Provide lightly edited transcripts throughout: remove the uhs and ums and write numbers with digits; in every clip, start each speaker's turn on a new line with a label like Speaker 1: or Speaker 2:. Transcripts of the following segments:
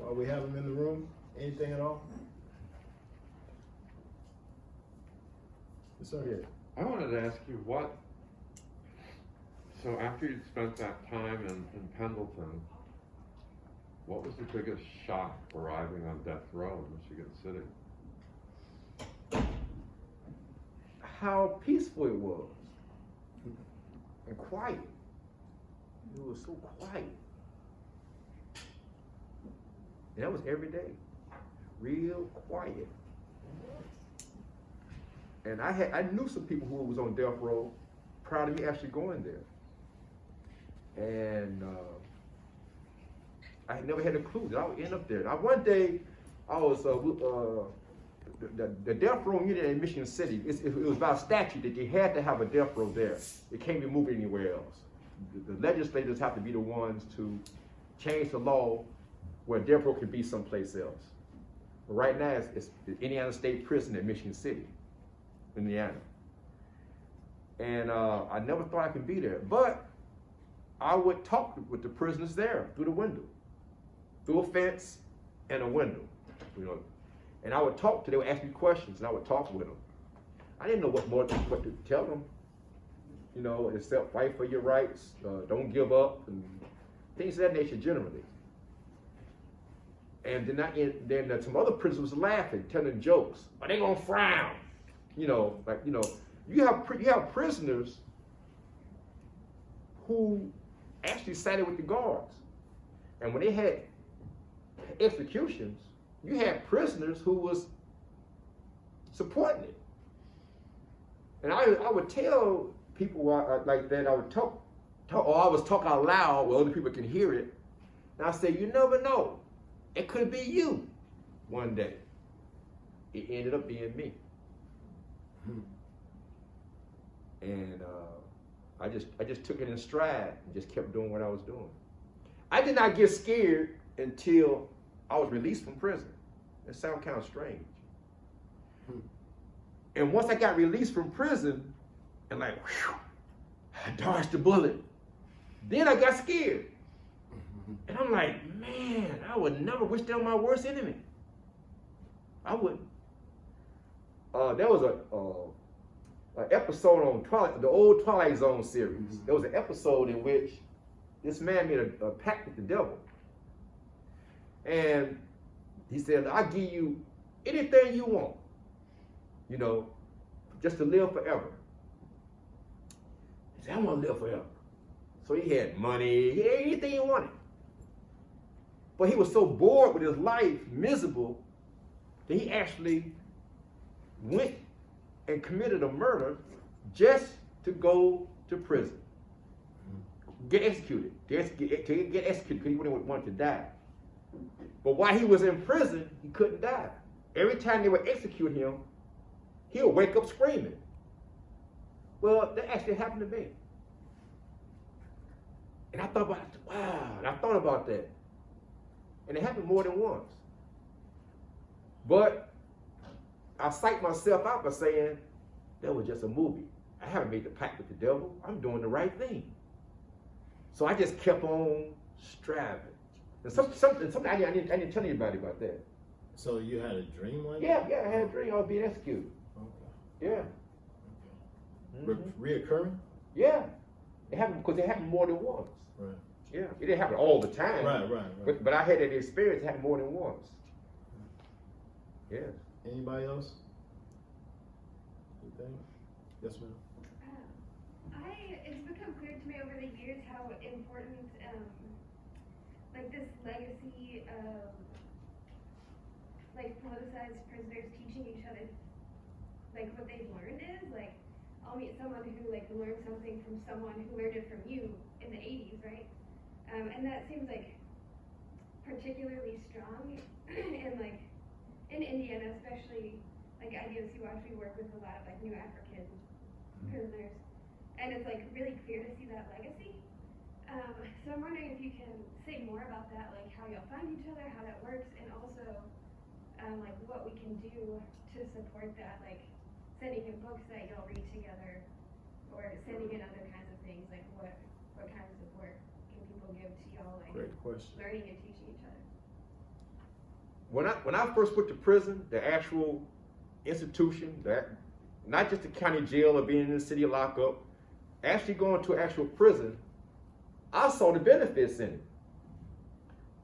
Speaker 1: While we have them in the room, anything at all? Yes, sir.
Speaker 2: Yeah. I wanted to ask you so after you'd spent that time in Pendleton, what was the biggest shock arriving on death row in Michigan City?
Speaker 3: How peaceful it was and quiet. It was so quiet. And that was every day, real quiet. And I knew some people who was on death row prior to me actually going there. And I never had a clue that I would end up there. Now, one day, I was, the death row unit in Michigan City, it was by statute that they had to have a death row there. It can't be moved anywhere else. The legislators have to be the ones to change the law where death row can be someplace else. But right now, it's the Indiana State Prison in Michigan City, Indiana. And I never thought I could be there. But I would talk with the prisoners there through the window, through a fence and a window, you know. And I would talk to them, they would ask me questions, and I would talk with them. I didn't know what to tell them, you know, except fight for your rights, don't give up, and things of that nature generally. And then some other prisoners was laughing, telling jokes. Are they gonna frown? You know, like, you know, you have prisoners who actually sided with the guards. And when they had executions, you had prisoners who was supporting it. And I would tell people like that, I would talk, or I was talking out loud where other people can hear it. And I say, you never know. It could be you one day. It ended up being me. And I just took it in stride and just kept doing what I was doing. I did not get scared until I was released from prison. That sounds kind of strange. And once I got released from prison, and like, whew, I dodged the bullet, then I got scared. And I'm like, man, I would never wish that on my worst enemy. I wouldn't. There was an episode on Twilight, the old Twilight Zone series. There was an episode in which this man made a pact with the devil. And he said, I'll give you anything you want, you know, just to live forever. He said, I want to live forever. So he had money, he had anything he wanted. But he was so bored with his life, miserable, that he actually went and committed a murder just to go to prison. Get executed. To get executed because he wouldn't want to die. But while he was in prison, he couldn't die. Every time they would execute him, he would wake up screaming. Well, that actually happened to me. And I thought about that. And it happened more than once. But I psyched myself out by saying, that was just a movie. I haven't made the pact with the devil. I'm doing the right thing. So I just kept on striving. And something I didn't tell anybody about that.
Speaker 1: So you had a dream like
Speaker 3: that?
Speaker 1: that?
Speaker 3: Yeah, I had a dream I was being executed.
Speaker 1: Okay.
Speaker 3: Yeah.
Speaker 1: Okay. Reoccurring?
Speaker 3: Yeah. It happened because it happened more than once.
Speaker 1: Right.
Speaker 3: Yeah. It didn't happen all the time.
Speaker 1: Right.
Speaker 3: But I had that experience. It happened more than once. Yeah.
Speaker 1: Anybody else? Anything? Yes, ma'am.
Speaker 4: It's become clear to me over the years how important, like this legacy of, like politicized prisoners teaching each other, like what they've learned is, like, I'll meet someone who like learned something from someone who learned it from you in the 80s, right? And that seems like particularly strong in like, in Indiana, especially like IDOC Watch, we work with a lot of like new African prisoners. And it's like really clear to see that legacy. So I'm wondering if you can say more about that, like how y'all find each other, how that works, and also like what we can do to support that, like sending in books that y'all read together, or sending in other kinds of things, like what kind of support can people give to y'all, like
Speaker 1: Great question.
Speaker 4: learning and teaching each other?
Speaker 3: when I first went to prison, the actual institution, that not just the county jail or being in the city lockup, actually going to actual prison, I saw the benefits in it.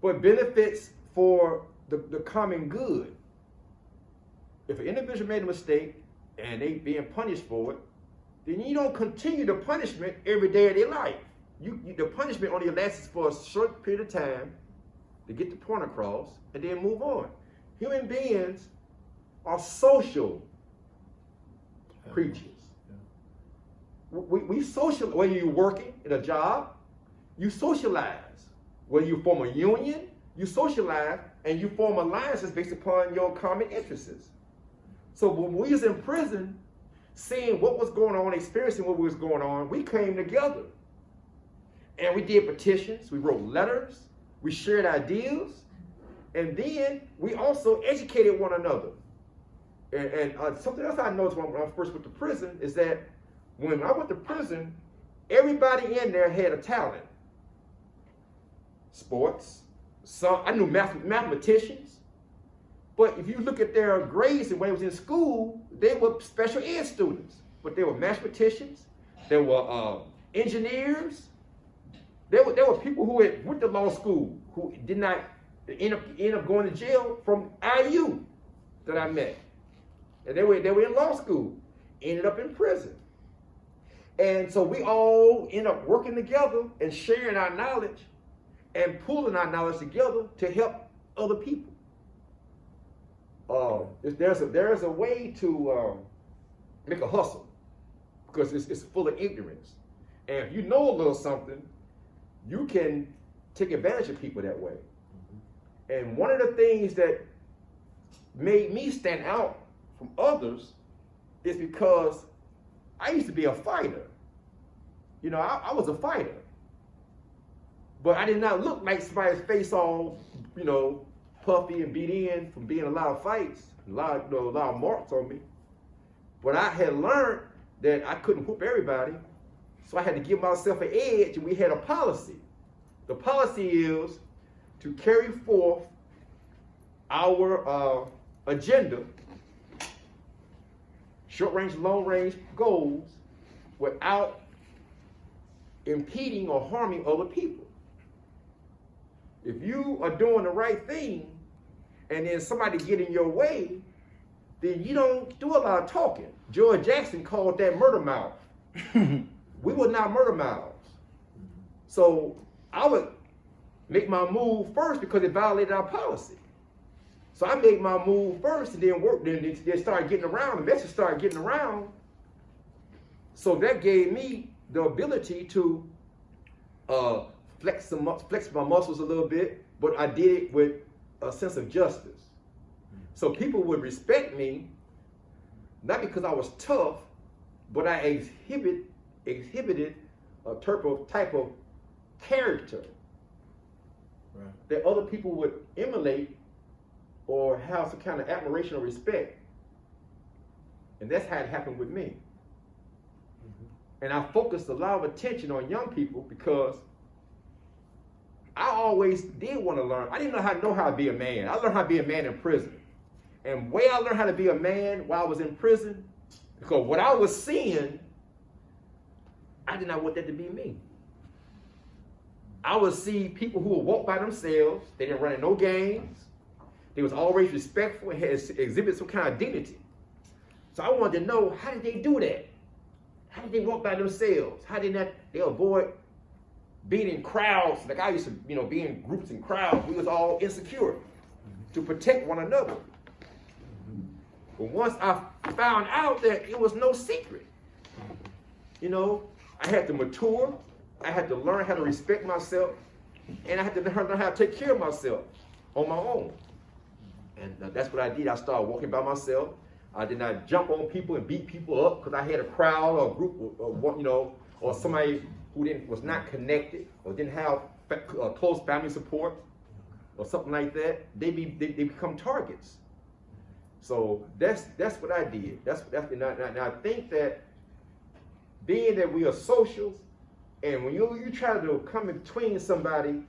Speaker 3: But benefits for the common good. If an individual made a mistake and they being punished for it, then you don't continue the punishment every day of their life. The punishment only lasts for a short period of time to get the point across and then move on. Human beings are social creatures. We social, whether you're working in a job, you socialize. Whether you form a union, you socialize and you form alliances based upon your common interests. So when we was in prison, seeing what was going on, experiencing what was going on, we came together. And we did petitions, we wrote letters, we shared ideas, and then we also educated one another. And something else I noticed when I first went to prison is that when I went to prison, everybody in there had a talent. Sports, I knew mathematicians, but if you look at their grades and when they was in school, they were special ed students. But they were mathematicians, they were engineers, there were people who went to law school who did not end up going to jail from IU that I met. And they were in law school, ended up in prison. And so we all end up working together and sharing our knowledge and pooling our knowledge together to help other people. There's a way to make a hustle because it's full of ignorance. And if you know a little something, you can take advantage of people that way. And one of the things that made me stand out from others is because I used to be a fighter. You know, I was a fighter. But I did not look like somebody's face all, you know, puffy and beat in from being a lot of fights, a lot of marks on me. But I had learned that I couldn't whoop everybody, so I had to give myself an edge, and we had a policy. The policy is to carry forth our agenda, short-range, long-range goals, without impeding or harming other people. If you are doing the right thing and then somebody get in your way, then you don't do a lot of talking. George Jackson called that murder mouth. We were not murder mouths. So I would make my move first because it violated our policy. So I made my move first and then work, then started getting around, the message started getting around. So that gave me the ability to flex my muscles a little bit, but I did it with a sense of justice. So people would respect me, not because I was tough, but I exhibited a type of character that other people would emulate or have some kind of admiration or respect. And that's how it happened with me. And I focused a lot of attention on young people because I always did want to learn. I didn't know how to be a man. I learned how to be a man in prison. And the way I learned how to be a man while I was in prison, because what I was seeing, I did not want that to be me. I would see people who would walk by themselves. They didn't run in no gangs. They was always respectful and had exhibit some kind of dignity. So I wanted to know, how did they do that? How did they walk by themselves? How did they avoid being in crowds? Like I used to, be in groups and crowds. We was all insecure to protect one another. But once I found out that it was no secret, I had to mature. I had to learn how to respect myself, and I had to learn how to take care of myself on my own. And that's what I did. I started walking by myself. I did not jump on people and beat people up because I had a crowd or a group or somebody who was not connected or didn't have close family support or something like that. They become targets. So that's what I did. Now I think that being that we are socials, and when you try to come in between somebody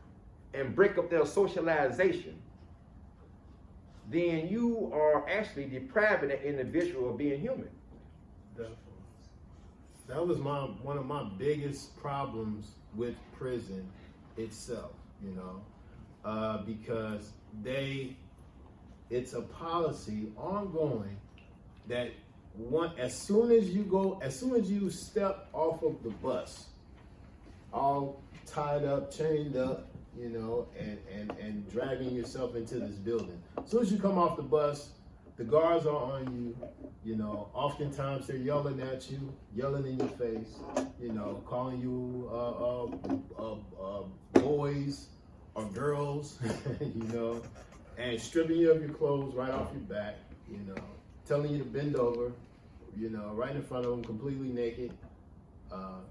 Speaker 3: and break up their socialization, then you are actually depriving the individual of being human.
Speaker 1: Definitely. That was one of my biggest problems with prison itself, you know, because it's a policy ongoing that as soon as you step off of the bus, all tied up, chained up, you know, and dragging yourself into this building. As soon as you come off the bus, the guards are on you, you know, oftentimes they're yelling at you, yelling in your face, you know, calling you boys or girls, you know, and stripping you of your clothes right off your back, you know, telling you to bend over, you know, right in front of them, completely naked,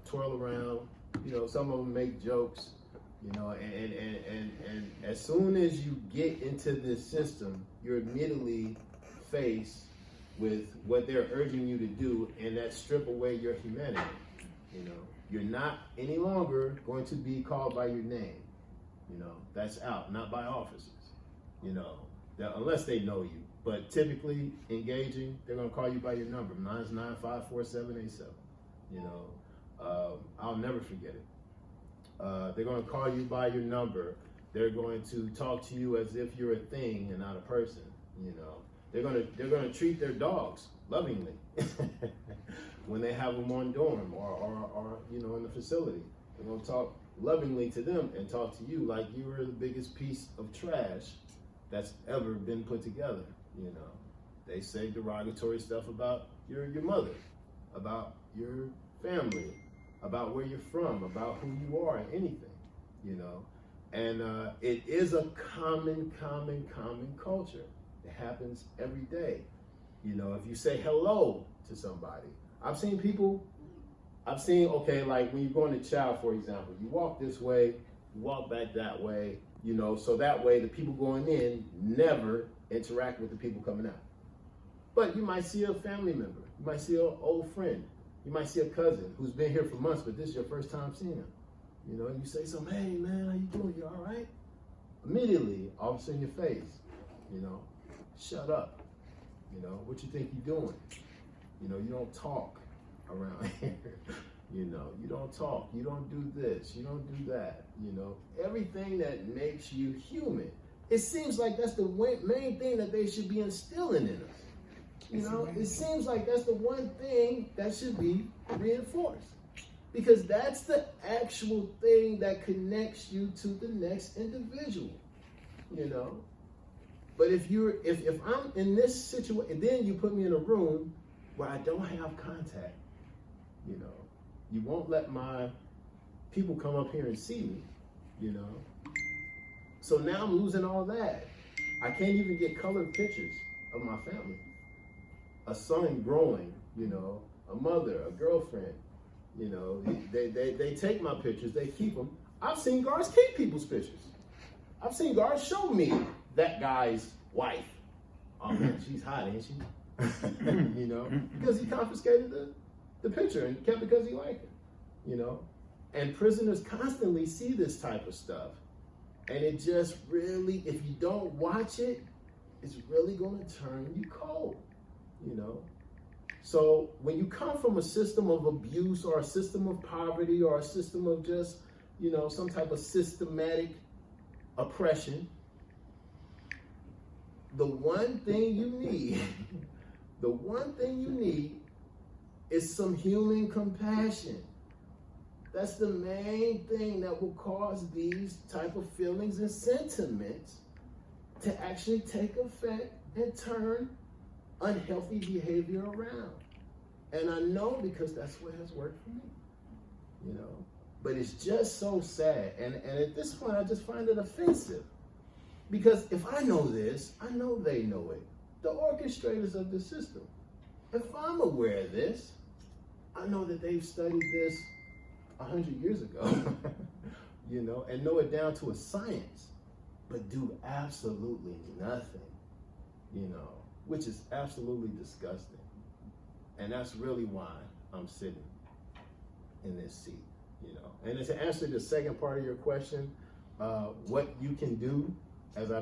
Speaker 1: twirl around, you know, some of them make jokes, you know, and as soon as you get into this system, you're immediately faced with what they're urging you to do, and that strip away your humanity. You know, you're not any longer going to be called by your name. You know, that's out, not by officers. You know, unless they know you. But typically, engaging, they're going to call you by your number, 9954787. You know, I'll never forget it. They're going to call you by your number. They're going to talk to you as if you're a thing and not a person. You know, they're going to treat their dogs lovingly when they have them on dorm or you know, in the facility. They're going to talk lovingly to them and talk to you like you were the biggest piece of trash that's ever been put together. You know, they say derogatory stuff about your mother, about your family, about where you're from, about who you are, and anything, you know. And it is a common culture. It happens every day. You know, if you say hello to somebody, I've seen, okay, like when you're going to chow, for example, you walk this way, you walk back that way, you know, so that way the people going in never interact with the people coming out. But you might see a family member, you might see an old friend, you might see a cousin who's been here for months, but this is your first time seeing him. You know, and you say something, hey man, how you doing? You all right? Immediately, officer in your face, you know, shut up. You know, what you think you're doing? You know, you don't talk around here. You know, you don't talk, you don't do this, you don't do that. You know, everything that makes you human. It seems like that's the main thing that they should be instilling in us. You know, it seems like that's the one thing that should be reinforced. Because that's the actual thing that connects you to the next individual. You know? But if I'm in this situation, then you put me in a room where I don't have contact, you know, you won't let my people come up here and see me, you know. So now I'm losing all that. I can't even get colored pictures of my family. A son growing, you know, a mother, a girlfriend, you know, they take my pictures, they keep them. I've seen guards keep people's pictures. I've seen guards show me that guy's wife. Oh man, she's hot, ain't she? You know, because he confiscated the picture and kept it because he liked it, you know. And prisoners constantly see this type of stuff. And it just really, if you don't watch it, it's really going to turn you cold, you know. So when you come from a system of abuse or a system of poverty or a system of just, you know, some type of systematic oppression, the one thing you need is some human compassion. That's the main thing that will cause these type of feelings and sentiments to actually take effect and turn unhealthy behavior around. And I know because that's what has worked for me, you know. But it's just so sad. And at this point, I just find it offensive. Because if I know this, I know they know it. The orchestrators of the system. If I'm aware of this, I know that they've studied this 100 years ago, you know, and know it down to a science, but do absolutely nothing, you know, which is absolutely disgusting. And that's really why I'm sitting in this seat, you know. And to answer the second part of your question, what you can do, as I mentioned,